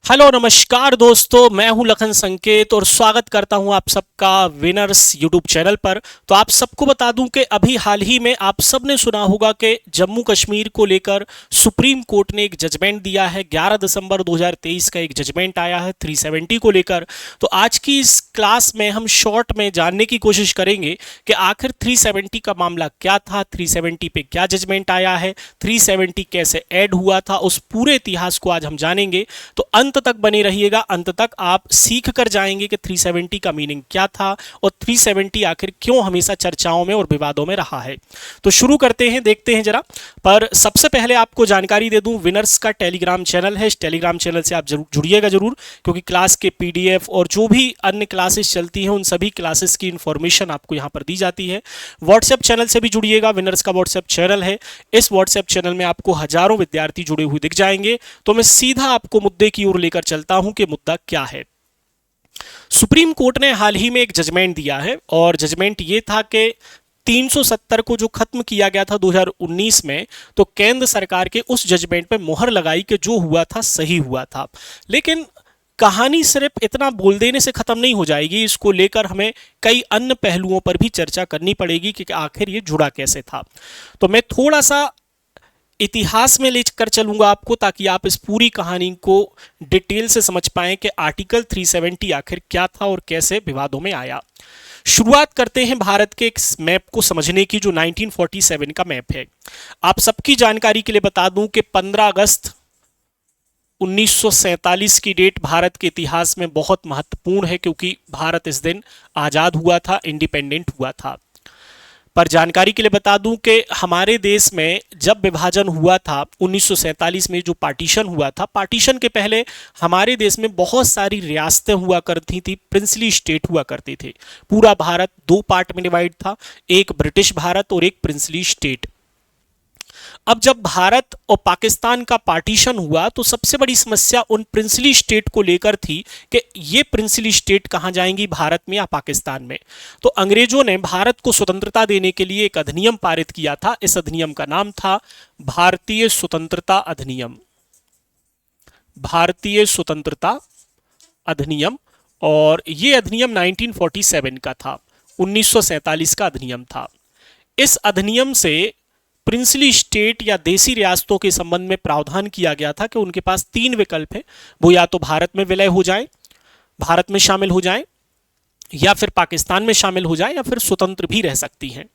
Hello नमस्कार दोस्तों, मैं हूं लखन संकेत और स्वागत करता हूं आप सबका विनर्स यूट्यूब चैनल पर। तो आप सबको बता दूं कि अभी हाल ही में आप सबने सुना होगा कि जम्मू कश्मीर को लेकर सुप्रीम कोर्ट ने एक जजमेंट दिया है। 11 दिसंबर 2023 का एक जजमेंट आया है 370 को लेकर। तो आज की इस क्लास में हम शॉर्ट में जानने की कोशिश करेंगे कि आखिर 370 का मामला क्या था, 370 पे क्या जजमेंट आया है, 370 कैसे ऐड हुआ था, उस पूरे इतिहास को आज हम जानेंगे। तो अंत तक बने रहिएगा, अंत तक आप सीख कर जाएंगे कि 370 का मीनिंग क्या था और 370 आखिर क्यों हमेशा चर्चाओं में और विवादों में रहा है। तो शुरू करते हैं, देखते हैं जरा। पर सबसे पहले आपको जानकारी दे दूं, विनर्स का टेलीग्राम चैनल है। इस टेलीग्राम चैनल से आप जरूर जुड़िएगा जरूर, क्योंकि क्लास के पीडीएफ और जो भी अन्य क्लासेस चलती हैं उन सभी क्लासेस की इंफॉर्मेशन आपको यहां पर दी जाती है। व्हाट्सएप चैनल से भी जुड़िएगा, विनर्स का व्हाट्सएप चैनल है। इस व्हाट्सएप चैनल में आपको हजारों विद्यार्थी जुड़े हुए दिख जाएंगे। तो मैं सीधा आपको मुद्दे की ओर लेकर चलता हूं कि मुद्दा क्या है। सुप्रीम कोर्ट ने हाल ही में एक जजमेंट दिया है और जजमेंट ये था कि 370 को जो खत्म किया गया था 2019 में, तो केंद्र सरकार के उस जजमेंट पे मोहर लगाई कि जो हुआ था सही हुआ था। लेकिन कहानी सिर्फ इतना बोल देने से खत्म नहीं हो जाएगी, इसको लेकर हमें कई अन्य पहलुओं पर भी चर्चा करनी पड़ेगी कि आखिर ये जुड़ा कैसे था। तो मैं थोड़ा सा इतिहास में लेकर चलूंगा आपको, ताकि आप इस पूरी कहानी को डिटेल से समझ पाएं कि आर्टिकल 370 आखिर क्या था और कैसे विवादों में आया। शुरुआत करते हैं भारत के एक मैप को समझने की, जो 1947 का मैप है। आप सबकी जानकारी के लिए बता दूं कि 15 अगस्त 1947 की डेट भारत के इतिहास में बहुत महत्वपूर्ण है, क्योंकि भारत इस दिन आजाद हुआ था, इंडिपेंडेंट हुआ था। पर जानकारी के लिए बता दूं कि हमारे देश में जब विभाजन हुआ था 1947 में, जो पार्टीशन हुआ था, पार्टीशन के पहले हमारे देश में बहुत सारी रियासतें हुआ करती थी, प्रिंसली स्टेट हुआ करते थे। पूरा भारत दो पार्ट में डिवाइड था, एक ब्रिटिश भारत और एक प्रिंसली स्टेट। अब जब भारत और पाकिस्तान का पार्टीशन हुआ तो सबसे बड़ी समस्या उन प्रिंसली स्टेट को लेकर थी कि ये प्रिंसली स्टेट कहां जाएंगी, भारत में या पाकिस्तान में। तो अंग्रेजों ने भारत को स्वतंत्रता देने के लिए एक अधिनियम पारित किया था। इस अधिनियम का नाम था भारतीय स्वतंत्रता अधिनियम। भारतीय स्वतंत्रता अधिनियम। और यह अधिनियम 1947 का था, 1947 का अधिनियम था। इस अधिनियम से प्रिंसली स्टेट या देसी रियासतों के संबंध में प्रावधान किया गया था कि उनके पास तीन विकल्प हैं। वो या तो भारत में विलय हो जाएं, भारत में शामिल हो जाएं, या फिर पाकिस्तान में शामिल हो जाएं, या फिर स्वतंत्र भी रह सकती हैं।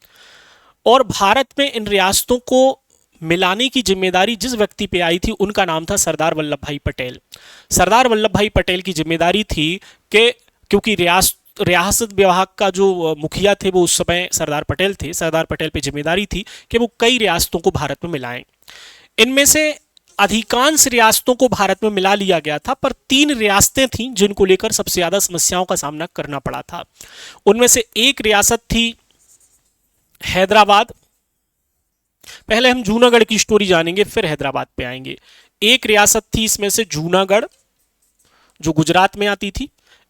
और भारत में इन रियासतों को मिलाने की जिम्मेदारी जिस व्यक्ति पे आई थी, उनका नाम था सरदार वल्लभ भाई पटेल। सरदार वल्लभ भाई पटेल की जिम्मेदारी थी कि, क्योंकि रियासत विभाग का जो मुखिया थे वो उस समय सरदार पटेल थे, सरदार पटेल पे जिम्मेदारी थी कि वो कई रियासतों को भारत में मिलाएं। इनमें से अधिकांश रियासतों को भारत में मिला लिया गया था, पर तीन रियासतें थीं जिनको लेकर सबसे ज्यादा समस्याओं का सामना करना पड़ा था। उनमें से एक रियासत थी हैदराबाद। पहले हम जूनागढ़ की स्टोरी जानेंगे, फिर हैदराबाद पे आएंगे। एक रियासत थी इसमें से जूनागढ़, जो गुजरात में आती थी।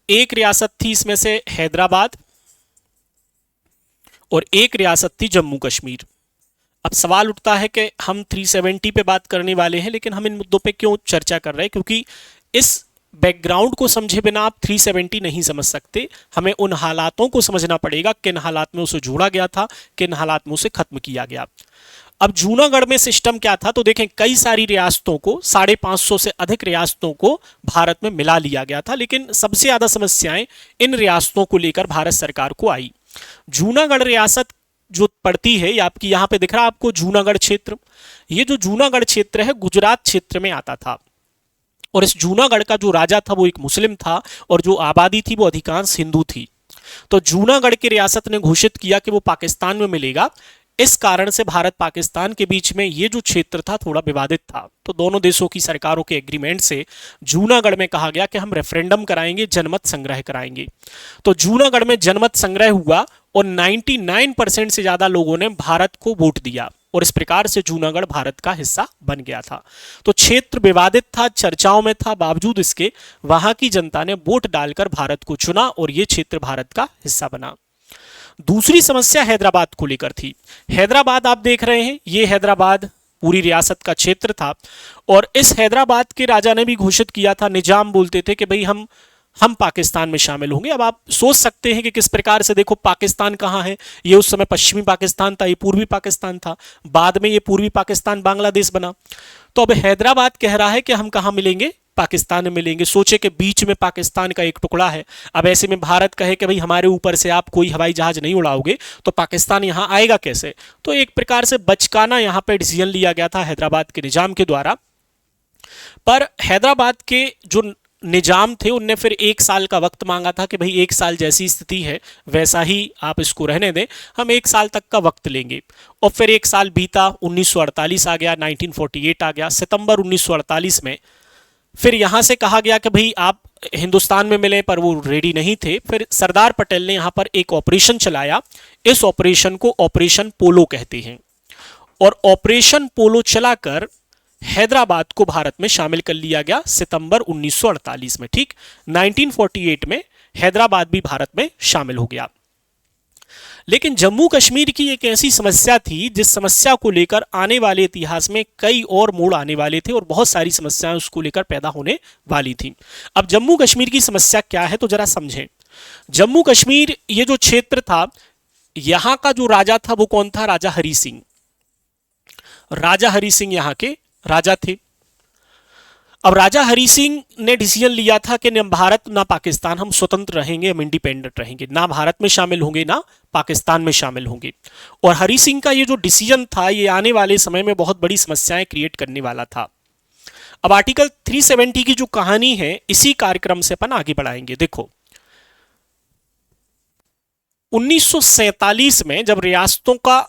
एक रियासत थी इसमें से हैदराबाद, और एक रियासत थी जम्मू कश्मीर। अब सवाल उठता है कि हम 370 पे बात करने वाले हैं, लेकिन हम इन मुद्दों पे क्यों चर्चा कर रहे हैं? क्योंकि इस बैकग्राउंड को समझे बिना आप 370 नहीं समझ सकते। हमें उन हालातों को समझना पड़ेगा, किन हालात में उसे जोड़ा गया था, किन हालात में उसे खत्म किया गया। अब जूनागढ़ में सिस्टम क्या था, तो देखें कई सारी रियासतों को, 550 से अधिक रियासतों को भारत में मिला लिया गया था, लेकिन सबसे ज्यादा समस्याएं इन रियासतों को लेकर भारत सरकार को आई। जूनागढ़ रियासत जो पड़ती है, ये आपकी यहां पे दिख रहा है आपको जूनागढ़ क्षेत्र। ये जो जूनागढ़ क्षेत्र है गुजरात क्षेत्र में आता था, और इस जूनागढ़ का जो राजा था वो एक मुस्लिम था, और जो आबादी थी वो अधिकांश हिंदू थी। तो जूनागढ़ की रियासत ने घोषित किया कि वो पाकिस्तान में मिलेगा। इस कारण से भारत पाकिस्तान के बीच में ये जो क्षेत्र था थोड़ा विवादित था। तो दोनों देशों की सरकारों के एग्रीमेंट से जूनागढ़ में कहा गया कि हम रेफरेंडम कराएंगे, जनमत संग्रह कराएंगे। तो जूनागढ़ में जनमत संग्रह हुआ और 99% से ज्यादा लोगों ने भारत को वोट दिया, और इस प्रकार से जूनागढ़ भारत का हिस्सा बन गया था। तो क्षेत्र विवादित था, चर्चाओं में था, बावजूद इसके वहां की जनता ने वोट डालकर भारत को चुना और यह क्षेत्र भारत का हिस्सा बना। दूसरी समस्या हैदराबाद को लेकर थी। हैदराबाद आप देख रहे हैं, ये हैदराबाद, पूरी रियासत का क्षेत्र था। और इस हैदराबाद के राजा ने भी घोषित किया था, निजाम बोलते थे कि भाई हम पाकिस्तान में शामिल होंगे। अब आप सोच सकते हैं कि किस प्रकार से, देखो पाकिस्तान कहाँ है, ये उस समय पश्चिमी पाकिस्तान था, ये पूर्वी पाकिस्तान था, बाद में ये पूर्वी पाकिस्तान बांग्लादेश बना। तो अब हैदराबाद कह रहा है कि हम कहाँ मिलेंगे, पाकिस्तान में मिलेंगे। सोचे कि बीच में पाकिस्तान का एक टुकड़ा है। अब ऐसे में भारत कहे कि भाई हमारे ऊपर से आप कोई हवाई जहाज नहीं उड़ाओगे तो पाकिस्तान यहां आएगा कैसे। तो एक प्रकार से बचकाना यहां पे डिसीजन लिया गया था हैदराबाद के निजाम के द्वारा। पर हैदराबाद के जो निजाम थे उनने फिर 1 साल का वक्त मांगा था कि भाई 1 साल जैसी स्थिति है वैसा ही आप इसको रहने दें, हम 1 साल तक का वक्त लेंगे। और फिर 1 साल बीता, 1948 आ गया, 1948 आ गया। सितंबर 1948 में फिर यहां से कहा गया कि भाई आप हिंदुस्तान में मिले, पर वो रेडी नहीं थे। फिर सरदार पटेल ने यहां पर एक ऑपरेशन चलाया। इस ऑपरेशन को ऑपरेशन पोलो कहते हैं। और ऑपरेशन पोलो चलाकर हैदराबाद को भारत में शामिल कर लिया गया सितंबर 1948 में। ठीक 1948 में हैदराबाद भी भारत में शामिल हो गया। लेकिन जम्मू कश्मीर की एक ऐसी समस्या थी जिस समस्या को लेकर आने वाले इतिहास में कई और मोड़ आने वाले थे और बहुत सारी समस्याएं उसको लेकर पैदा होने वाली थी। अब जम्मू कश्मीर की समस्या क्या है तो जरा समझें। जम्मू कश्मीर ये जो क्षेत्र था, यहां का जो राजा था वो कौन था, राजा हरि सिंह। राजा हरि सिंह यहां के राजा थे। अब राजा हरि सिंह ने डिसीजन लिया था कि न भारत ना पाकिस्तान, हम स्वतंत्र रहेंगे, हम इंडिपेंडेंट रहेंगे, ना भारत में शामिल होंगे ना पाकिस्तान में शामिल होंगे। और हरि सिंह का ये जो डिसीजन था ये आने वाले समय में बहुत बड़ी समस्याएं क्रिएट करने वाला था। अब आर्टिकल 370 की जो कहानी है इसी कार्यक्रम से अपन आगे बढ़ाएंगे। देखो 1947 में जब रियासतों का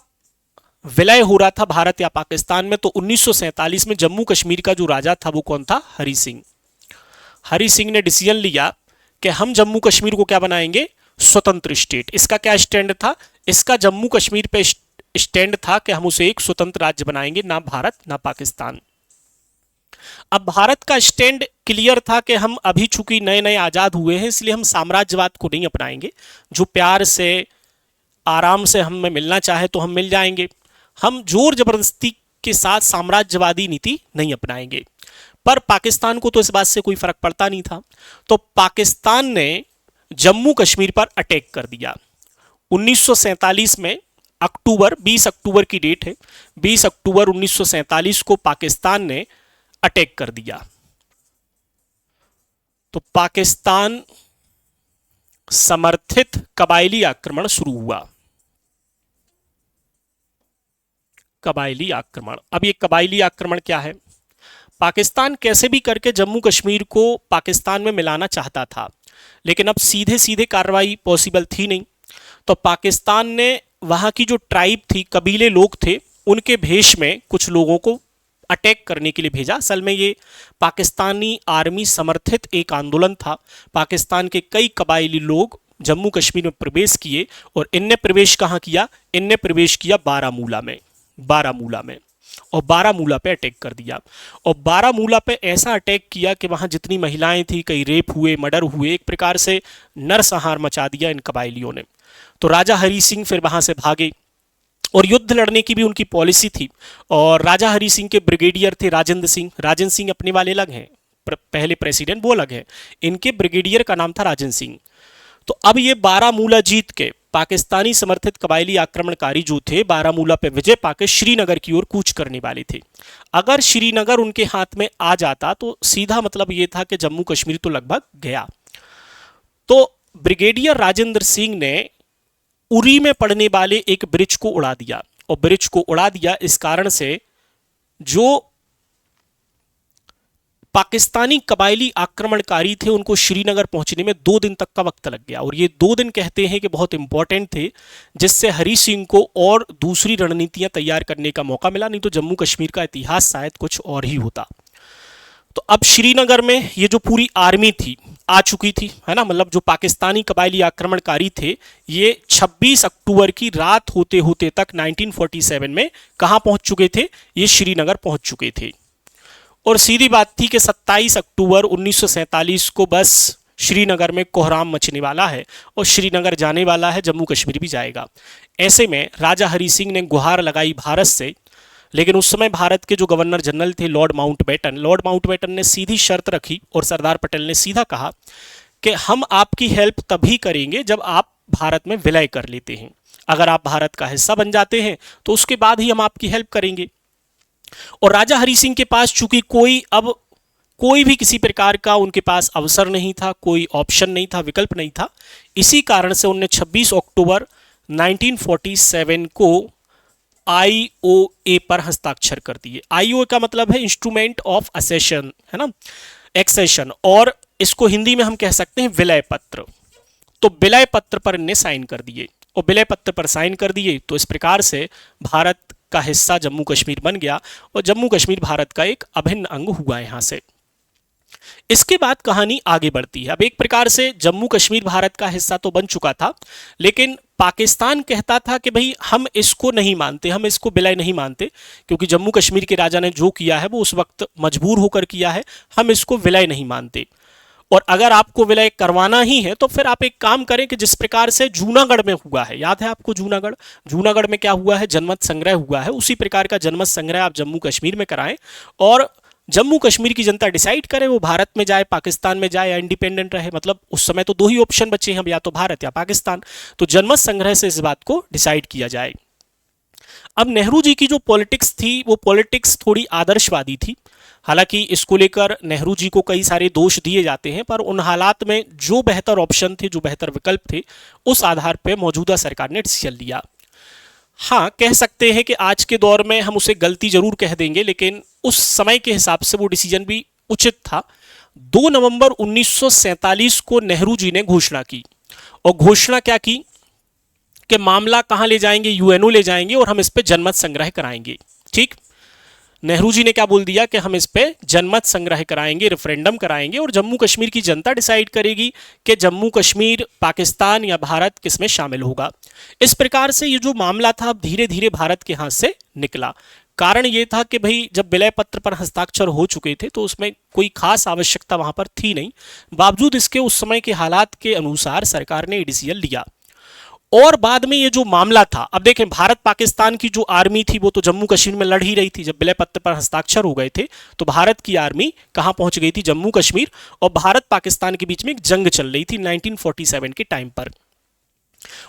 विलय हो रहा था भारत या पाकिस्तान में, तो 1947 में जम्मू कश्मीर का जो राजा था वो कौन था, हरि सिंह। हरि सिंह ने डिसीजन लिया कि हम जम्मू कश्मीर को क्या बनाएंगे, स्वतंत्र स्टेट। इसका क्या स्टैंड था, इसका जम्मू कश्मीर पे स्टैंड था कि हम उसे एक स्वतंत्र राज्य बनाएंगे, ना भारत ना पाकिस्तान। अब भारत का स्टैंड क्लियर था कि हम अभी चूंकि नए नए आजाद हुए हैं इसलिए हम साम्राज्यवाद को नहीं अपनाएंगे। जो प्यार से आराम से हमें मिलना चाहे तो हम मिल जाएंगे, हम जोर जबरदस्ती के साथ साम्राज्यवादी नीति नहीं अपनाएंगे। पर पाकिस्तान को तो इस बात से कोई फर्क पड़ता नहीं था। तो पाकिस्तान ने जम्मू कश्मीर पर अटैक कर दिया 1947 में। अक्टूबर 20 अक्टूबर की डेट है, 20 अक्टूबर 1947 को पाकिस्तान ने अटैक कर दिया। तो पाकिस्तान समर्थित कबायली आक्रमण शुरू हुआ। कबायली आक्रमण, अब ये कबायली आक्रमण क्या है, पाकिस्तान कैसे भी करके जम्मू कश्मीर को पाकिस्तान में मिलाना चाहता था, लेकिन अब सीधे सीधे कार्रवाई पॉसिबल थी नहीं। तो पाकिस्तान ने वहां की जो ट्राइब थी, कबीले लोग थे, उनके भेष में कुछ लोगों को अटैक करने के लिए भेजा। असल में ये पाकिस्तानी आर्मी समर्थित एक आंदोलन था। पाकिस्तान के कई कबायली लोग जम्मू कश्मीर में प्रवेश किए और इनने प्रवेश कहाँ किया, इनने प्रवेश किया बारामूला में। बारामूला में और बारामूला पे अटैक कर दिया। और बारामूला पे ऐसा अटैक किया कि वहां जितनी महिलाएं थी, कई रेप हुए, मर्डर हुए, एक प्रकार से नरसंहार मचा दिया इन कबायलियों ने। तो राजा हरि सिंह फिर वहां से भागे और युद्ध लड़ने की भी उनकी पॉलिसी थी। और राजा हरि सिंह के ब्रिगेडियर थे राजेंद्र सिंह। राजेंद्र सिंह अपने वाले अलग हैं, पहले प्रेसिडेंट वो अलग है, इनके ब्रिगेडियर का नाम था राजेंद्र सिंह। तो अब ये बारामूला जीत के पाकिस्तानी समर्थित कबायली आक्रमणकारी जो थे बारामूला पे विजय पाके श्रीनगर की ओर कूच करने वाले थे। अगर श्रीनगर उनके हाथ में आ जाता तो सीधा मतलब ये था कि जम्मू कश्मीर तो लगभग गया। तो ब्रिगेडियर राजेंद्र सिंह ने उरी में पड़ने वाले एक ब्रिज को उड़ा दिया। और ब्रिज को उड़ा दिया इस कारण से जो पाकिस्तानी कबायली आक्रमणकारी थे उनको श्रीनगर पहुंचने में 2 दिन तक का वक्त लग गया। और ये 2 दिन कहते हैं कि बहुत इंपॉर्टेंट थे, जिससे हरि सिंह को और दूसरी रणनीतियां तैयार करने का मौका मिला, नहीं तो जम्मू कश्मीर का इतिहास शायद कुछ और ही होता। तो अब श्रीनगर में ये जो पूरी आर्मी थी आ चुकी थी, है ना, मतलब जो पाकिस्तानी कबायली आक्रमणकारी थे ये 26 अक्टूबर की रात होते होते तक 1947 में कहां पहुंच चुके थे, ये श्रीनगर पहुंच चुके थे। और सीधी बात थी कि 27 अक्टूबर 1947 को बस श्रीनगर में कोहराम मचने वाला है और श्रीनगर जाने वाला है, जम्मू कश्मीर भी जाएगा। ऐसे में राजा हरि सिंह ने गुहार लगाई भारत से लेकिन उस समय भारत के जो गवर्नर जनरल थे लॉर्ड माउंटबेटन ने सीधी शर्त रखी और सरदार पटेल ने सीधा कहा कि हम आपकी हेल्प तभी करेंगे जब आप भारत में विलय कर लेते हैं। अगर आप भारत का हिस्सा बन जाते हैं तो उसके बाद ही हम आपकी हेल्प करेंगे। और राजा हरि सिंह के पास चूंकि कोई भी किसी प्रकार का उनके पास अवसर नहीं था, कोई ऑप्शन नहीं था, विकल्प नहीं था, इसी कारण से उन्होंने 26 अक्टूबर 1947 को आईओए पर हस्ताक्षर कर दिए। आईओए का मतलब है इंस्ट्रूमेंट ऑफ असेशन, है ना, एक्सेशन, और इसको हिंदी में हम कह सकते हैं विलय पत्र। तो विलय पत्र पर इनने साइन कर दिए, और विलय पत्र पर साइन कर दिए तो इस प्रकार से भारत का हिस्सा जम्मू कश्मीर बन गया और जम्मू कश्मीर भारत का एक अभिन्न अंग हुआ यहां से। इसके बाद कहानी आगे बढ़ती है। अब एक प्रकार से जम्मू कश्मीर भारत का हिस्सा तो बन चुका था, लेकिन पाकिस्तान कहता था कि भाई हम इसको नहीं मानते, हम इसको विलय नहीं मानते, क्योंकि जम्मू कश्मीर के राजा ने जो किया है वो उस वक्त मजबूर होकर किया है, हम इसको विलय नहीं मानते। और अगर आपको विलय करवाना ही है तो फिर आप एक काम करें कि जिस प्रकार से जूनागढ़ में हुआ है, याद है आपको जूनागढ़ में क्या हुआ है, जनमत संग्रह हुआ है, उसी प्रकार का जनमत संग्रह आप जम्मू कश्मीर में कराएं और जम्मू कश्मीर की जनता डिसाइड करे वो भारत में जाए, पाकिस्तान में जाए या इंडिपेंडेंट रहे। मतलब उस समय तो दो ही ऑप्शन बचे हैं, या तो भारत या पाकिस्तान। तो जनमत संग्रह से इस बात को डिसाइड किया जाए। अब नेहरू जी की जो पॉलिटिक्स थी वो पॉलिटिक्स थोड़ी आदर्शवादी थी। हालांकि इसको लेकर नेहरू जी को कई सारे दोष दिए जाते हैं, पर उन हालात में जो बेहतर ऑप्शन थे, जो बेहतर विकल्प थे, उस आधार पर मौजूदा सरकार ने डिसीजन लिया। हाँ, कह सकते हैं कि आज के दौर में हम उसे गलती जरूर कह देंगे, लेकिन उस समय के हिसाब से वो डिसीजन भी उचित था। 2 नवंबर 1947 को नेहरू जी ने घोषणा की, और घोषणा क्या की कि मामला कहां ले जाएंगे, यूएनओ ले जाएंगे और हम इस पे जनमत संग्रह कराएंगे। ठीक, नेहरू जी ने क्या बोल दिया कि हम इस पे जनमत संग्रह कराएंगे, रेफरेंडम कराएंगे और जम्मू कश्मीर की जनता डिसाइड करेगी कि जम्मू कश्मीर पाकिस्तान या भारत किस में शामिल होगा। इस प्रकार से ये जो मामला था अब धीरे धीरे भारत के हाथ से निकला। कारण ये था कि भाई जब विलय पत्र पर हस्ताक्षर हो चुके थे तो उसमें कोई खास आवश्यकता वहां पर थी नहीं, बावजूद इसके उस समय के हालात के अनुसार सरकार ने डिसीजन लिया। और बाद में ये जो मामला था, अब देखें भारत पाकिस्तान की जो आर्मी थी वो तो जम्मू कश्मीर में लड़ ही रही थी। जब विलय पत्र पर हस्ताक्षर हो गए थे तो भारत की आर्मी कहां पहुंच गई थी, जम्मू कश्मीर, और भारत पाकिस्तान के बीच में एक जंग चल रही थी 1947 के टाइम पर।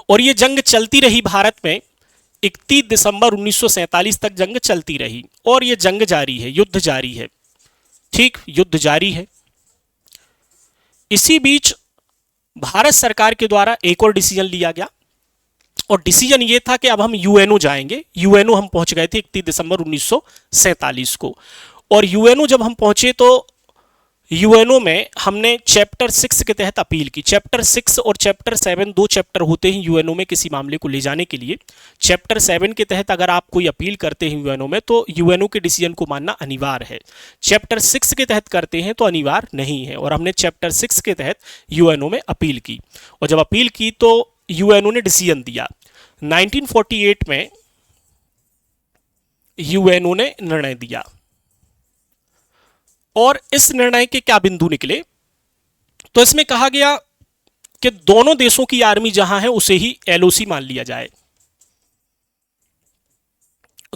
और ये जंग चलती रही भारत में 31 दिसंबर 1947 तक जंग चलती रही, और ये जंग जारी है, युद्ध जारी है। ठीक, युद्ध जारी है। इसी बीच भारत सरकार के द्वारा एक और डिसीजन लिया गया, और डिसीजन ये था कि अब हम यूएनओ जाएंगे। यूएनओ हम पहुंच गए थे 31 दिसंबर 1947 को, और यूएनओ जब हम पहुंचे तो यूएनओ में हमने चैप्टर 6 के तहत अपील की। चैप्टर 6 और चैप्टर 7 दो चैप्टर होते हैं यूएनओ में किसी मामले को ले जाने के लिए। चैप्टर 7 के तहत अगर आप कोई अपील करते हैं यूएनओ में तो यूएनओ के डिसीजन को मानना अनिवार्य है। चैप्टर 6 के तहत करते हैं तो अनिवार्य नहीं है, और हमने चैप्टर 6 के तहत यूएनओ में अपील की, और जब अपील की तो यूएनओ ने डिसीजन दिया। 1948 में यूएनओ ने निर्णय दिया, और इस निर्णय के क्या बिंदु निकले, तो इसमें कहा गया कि दोनों देशों की आर्मी जहां है उसे ही एलओसी मान लिया जाए।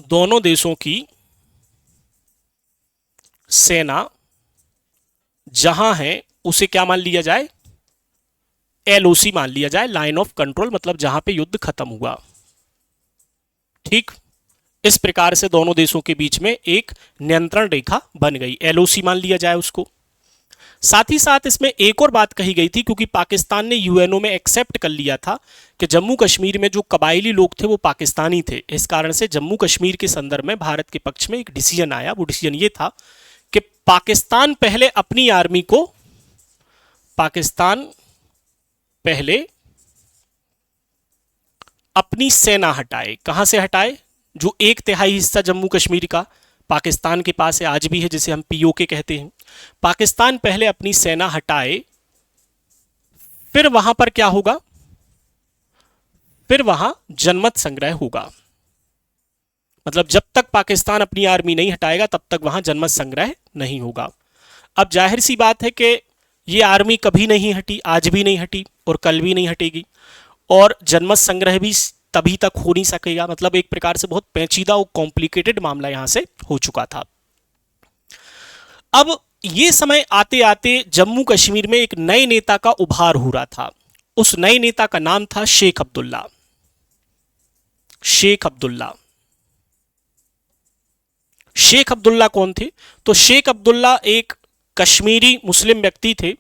दोनों देशों की सेना जहां है उसे क्या मान लिया जाए, एलओसी मान लिया जाए, लाइन ऑफ कंट्रोल, मतलब जहां पे युद्ध खत्म हुआ। ठीक, इस प्रकार से दोनों देशों के बीच में एक नियंत्रण रेखा बन गई, एलओसी मान लिया जाए उसको। साथ ही साथ इसमें एक और बात कही गई थी, क्योंकि पाकिस्तान ने यूएनओ में एक्सेप्ट कर लिया था कि जम्मू कश्मीर में जो कबायली लोग थे वो पाकिस्तानी थे। इस कारण से जम्मू कश्मीर के संदर्भ में भारत के पक्ष में एक डिसीजन आया। वो डिसीजन ये था कि पाकिस्तान पहले अपनी आर्मी को, पाकिस्तान पहले अपनी सेना हटाए। कहां से हटाए, जो 1/3 हिस्सा जम्मू कश्मीर का पाकिस्तान के पास है, आज भी है, जिसे हम पीओके कहते हैं। पाकिस्तान पहले अपनी सेना हटाए, फिर वहां पर क्या होगा, फिर वहां जनमत संग्रह होगा। मतलब जब तक पाकिस्तान अपनी आर्मी नहीं हटाएगा तब तक वहां जनमत संग्रह नहीं होगा। अब जाहिर सी बात है कि ये आर्मी कभी नहीं हटी, आज भी नहीं हटी और कल भी नहीं हटेगी, और जनमत संग्रह भी तभी तक हो नहीं सकेगा। मतलब एक प्रकार से बहुत पेचीदा और कॉम्प्लिकेटेड मामला यहां से हो चुका था। अब ये समय आते आते जम्मू कश्मीर में एक नए नेता का उभार हो रहा था। उस नए नेता का नाम था शेख अब्दुल्ला। शेख अब्दुल्ला। शेख अब्दुल्ला कौन थे? तो शेख अब्दुल्ला एक कश्मीरी मुस्लिम व्यक्ति थे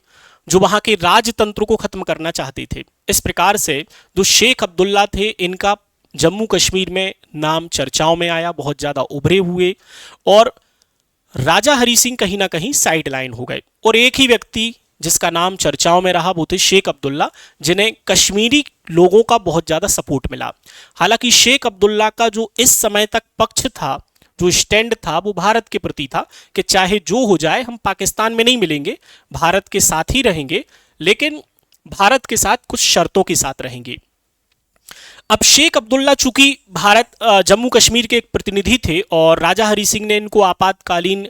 जो वहां के राजतंत्र को खत्म करना चाहते थे। इस प्रकार से जो शेख अब्दुल्ला थे, इनका जम्मू कश्मीर में नाम चर्चाओं में आया, बहुत ज्यादा उभरे हुए, और राजा हरि सिंह कहीं ना कहीं साइड लाइन हो गए। और एक ही व्यक्ति जिसका नाम चर्चाओं में रहा वो थे शेख अब्दुल्ला, जिन्हें कश्मीरी लोगों का बहुत ज्यादा सपोर्ट मिला। हालांकि शेख अब्दुल्ला का जो इस समय तक पक्ष था, जो स्टैंड था, वो भारत के प्रति था कि चाहे जो हो जाए हम पाकिस्तान में नहीं मिलेंगे, भारत के साथ ही रहेंगे, लेकिन भारत के साथ कुछ शर्तों के साथ रहेंगे। अब शेख अब्दुल्ला चूंकि जम्मू कश्मीर के एक प्रतिनिधि थे और राजा हरि सिंह ने इनको आपातकालीन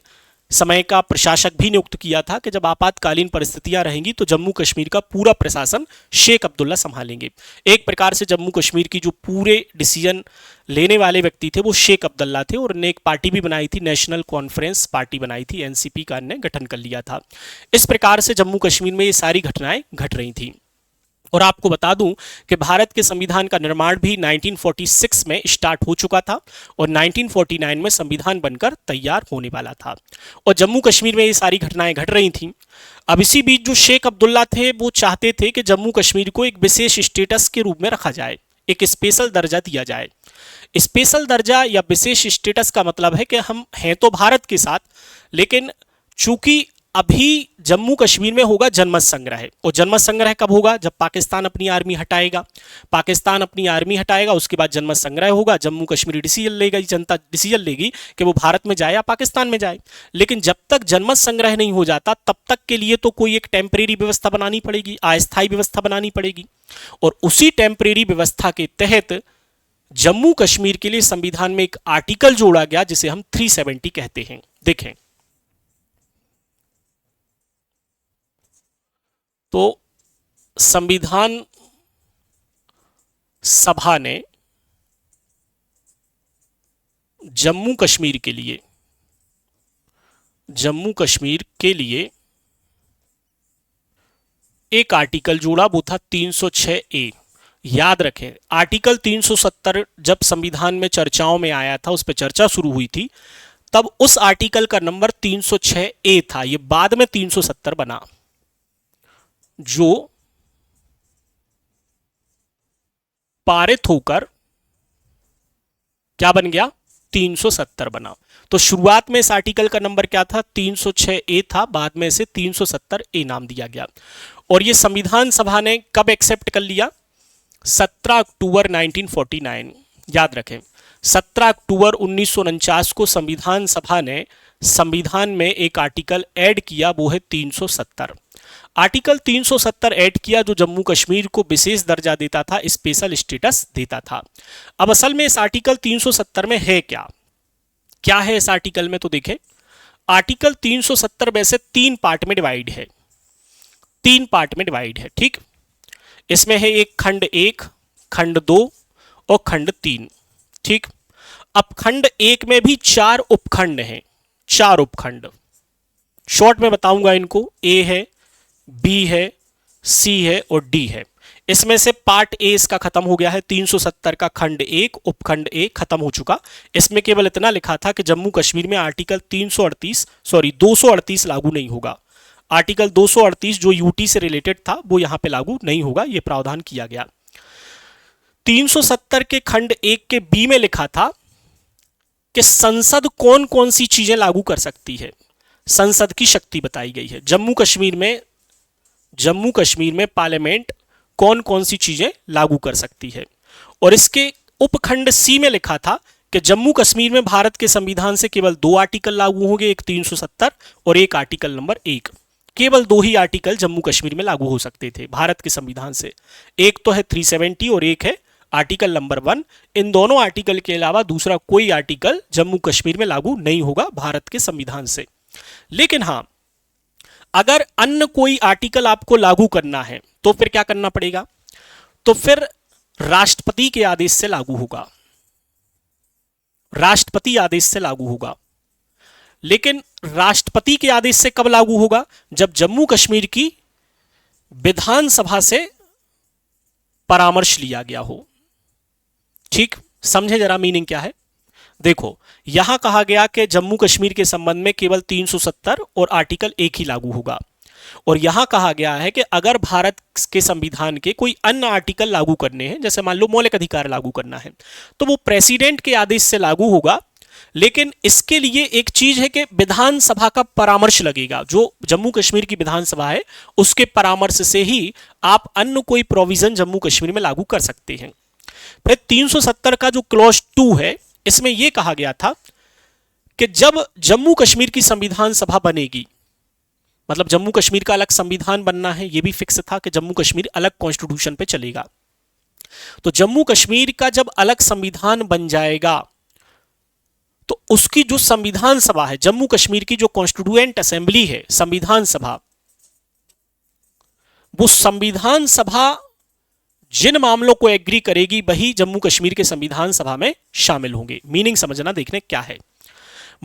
समय का प्रशासक भी नियुक्त किया था कि जब आपातकालीन परिस्थितियां रहेंगी तो जम्मू कश्मीर का पूरा प्रशासन शेख अब्दुल्ला संभालेंगे। एक प्रकार से जम्मू कश्मीर की जो पूरे डिसीजन लेने वाले व्यक्ति थे वो शेख अब्दुल्ला थे, और उन्होंने एक पार्टी भी बनाई थी, नेशनल कॉन्फ्रेंस पार्टी बनाई थी, एनसीपी का ने गठन कर लिया था। इस प्रकार से जम्मू कश्मीर में ये सारी घटनाएं घट रही थी। और आपको बता दूं कि भारत के संविधान का निर्माण भी 1946 में स्टार्ट हो चुका था और 1949 में संविधान बनकर तैयार होने वाला था, और जम्मू कश्मीर में ये सारी घटनाएं घट रही थीं। अब इसी बीच जो शेख अब्दुल्ला थे वो चाहते थे कि जम्मू कश्मीर को एक विशेष स्टेटस के रूप में रखा जाए, एक स्पेशल दर्जा दिया जाए। स्पेशल दर्जा या विशेष स्टेटस का मतलब है कि हम हैं तो भारत के साथ, लेकिन चूंकि अभी जम्मू कश्मीर में होगा जनमत संग्रह, और जनमत संग्रह कब होगा? जब पाकिस्तान अपनी आर्मी हटाएगा। पाकिस्तान अपनी आर्मी हटाएगा, उसके बाद जनमत संग्रह होगा, जम्मू कश्मीर डिसीजन लेगा, जनता डिसीजन लेगी कि वो भारत में जाए या पाकिस्तान में जाए। लेकिन जब तक जनमत संग्रह नहीं हो जाता तब तक के लिए तो कोई एक टेम्परेरी व्यवस्था बनानी पड़ेगी, अस्थायी व्यवस्था बनानी पड़ेगी, और उसी टेम्परेरी व्यवस्था के तहत जम्मू कश्मीर के लिए संविधान में एक आर्टिकल जोड़ा गया जिसे हम 370 कहते हैं। देखें तो संविधान सभा ने जम्मू कश्मीर के लिए एक आर्टिकल जोड़ा, वो था 306A। याद रखें, आर्टिकल 370 जब संविधान में चर्चाओं में आया था, उस पर चर्चा शुरू हुई थी, तब उस आर्टिकल का नंबर 306A था। ये बाद में 370 बना, जो पारित होकर क्या बन गया? 370 बना। तो शुरुआत में इस आर्टिकल का नंबर क्या था? 306A था, बाद में इसे 370A नाम दिया गया। और ये संविधान सभा ने कब एक्सेप्ट कर लिया? 17 अक्टूबर 1949। याद रखें, 17 अक्टूबर 1949 को संविधान सभा ने संविधान में एक आर्टिकल ऐड किया, वो है 370। आर्टिकल 370 ऐड किया जो जम्मू कश्मीर को विशेष दर्जा देता था, स्पेशल स्टेटस देता था। अब असल में इस आर्टिकल 370 में है क्या? क्या है इस आर्टिकल में? तो देखें, आर्टिकल 370 वैसे 3 पार्ट में डिवाइड है, 3 पार्ट में डिवाइड है, ठीक। इसमें है एक खंड 1, खंड 2 और खंड 3, ठीक। अब खंड 1 में भी 4 उपखंड हैं, 4 उपखंड। शॉर्ट में बताऊंगा इनको, ए है, बी है, सी है और डी है। इसमें से पार्ट ए इसका खत्म हो गया है, 370 का खंड 1 उपखंड ए खत्म हो चुका। इसमें केवल इतना लिखा था कि जम्मू कश्मीर में आर्टिकल 238 लागू नहीं होगा। आर्टिकल 238 जो यूटी से रिलेटेड था वो यहां पे लागू नहीं होगा, यह प्रावधान किया गया। 370 के खंड 1 के बी में लिखा था कि संसद कौन कौन सी चीजें लागू कर सकती है, संसद की शक्ति बताई गई है। जम्मू कश्मीर में पार्लियामेंट कौन कौन सी चीजें लागू कर सकती है। और इसके उपखंड सी में लिखा था कि जम्मू कश्मीर में भारत के संविधान से केवल 2 आर्टिकल लागू होंगे, एक 370 और एक आर्टिकल नंबर 1। केवल 2 ही आर्टिकल जम्मू कश्मीर में लागू हो सकते थे भारत के संविधान से, एक तो है 370 और एक है आर्टिकल नंबर 1। इन दोनों आर्टिकल के अलावा दूसरा कोई आर्टिकल जम्मू कश्मीर में लागू नहीं होगा भारत के संविधान से। लेकिन हां, अगर अन्य कोई आर्टिकल आपको लागू करना है तो फिर क्या करना पड़ेगा? तो फिर राष्ट्रपति के आदेश से लागू होगा, राष्ट्रपति आदेश से लागू होगा। लेकिन राष्ट्रपति के आदेश से कब लागू होगा? जब जम्मू कश्मीर की विधानसभा से परामर्श लिया गया हो। ठीक, समझे जरा मीनिंग क्या है। देखो, यहां कहा गया कि जम्मू कश्मीर के संबंध में केवल 370 और आर्टिकल 1 ही लागू होगा, और यहां कहा गया है कि अगर भारत के संविधान के कोई अन्य आर्टिकल लागू करने हैं, जैसे मान लो मौलिक अधिकार लागू करना है, तो वो प्रेसिडेंट के आदेश से लागू होगा। लेकिन इसके लिए एक चीज है कि विधानसभा का परामर्श लगेगा। जो जम्मू कश्मीर की विधानसभा है उसके परामर्श से ही आप अन्य कोई प्रोविजन जम्मू कश्मीर में लागू कर सकते हैं। फिर 370 का जो क्लॉज 2 है, इसमें यह कहा गया था कि जब जम्मू कश्मीर की संविधान सभा बनेगी, मतलब जम्मू कश्मीर का अलग संविधान बनना है, यह भी फिक्स था कि जम्मू कश्मीर अलग कॉन्स्टिट्यूशन पे चलेगा। तो जम्मू कश्मीर का जब अलग संविधान बन जाएगा तो उसकी जो संविधान सभा है, जम्मू कश्मीर की जो कॉन्स्टिट्यूएंट असेंबली है, संविधान सभा, वो संविधान सभा जिन मामलों को एग्री करेगी वही जम्मू कश्मीर के संविधान सभा में शामिल होंगे। मीनिंग समझना, देखने क्या है।